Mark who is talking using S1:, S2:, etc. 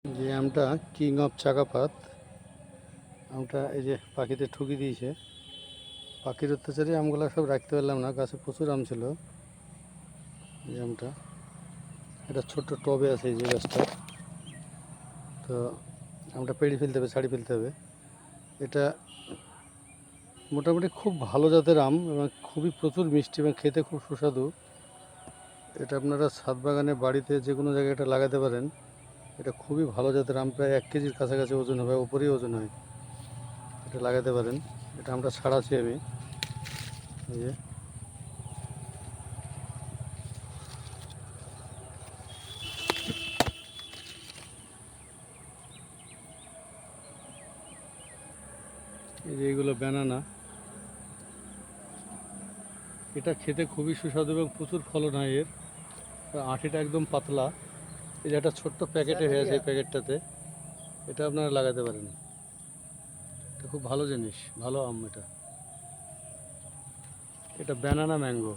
S1: যে আমটা king of চাকাপাত, আমটা এই যে পাখিতে ঠুকি দিয়েছে। পাখির অত্যাচারে আমগুলো সব রাখতে পারলাম না, গাছে প্রচুর আম ছিল। এই আমটা এটা ছোট্ট টবে আছে এই যে গাছটা, তো আমটা পেড়ে ফেলতে হবে, ছাড়ি ফেলতে হবে। এটা মোটামুটি খুব ভালো জাতের আম এবং খুবই প্রচুর মিষ্টি এবং খেতে খুব সুস্বাদু। এটা আপনারা ছাদ বাগানে বাড়িতে যে কোনো জায়গায় এটা লাগাতে পারেন। এটা খুবই ভালো জাতের আম, প্রায় 1 কেজির কাছাকাছি ওজন হবে, উপরেই ওজন হয়। এটা লাগাতে পারেন। এটা আমরা ছাড়াচ্ছি আমি, এই যে এইগুলো ব্যানানা। এটা খেতে খুবই সুস্বাদু এবং প্রচুর ফলন হয় এর। আঁটিটা একদম পাতলা। এই যে একটা ছোট্ট প্যাকেটে হয়ে আছে, এই প্যাকেটটাতে এটা আপনারা লাগাতে পারেন। এটা খুব ভালো জিনিস, ভালো আম। এটা ব্যানানা ম্যাঙ্গো।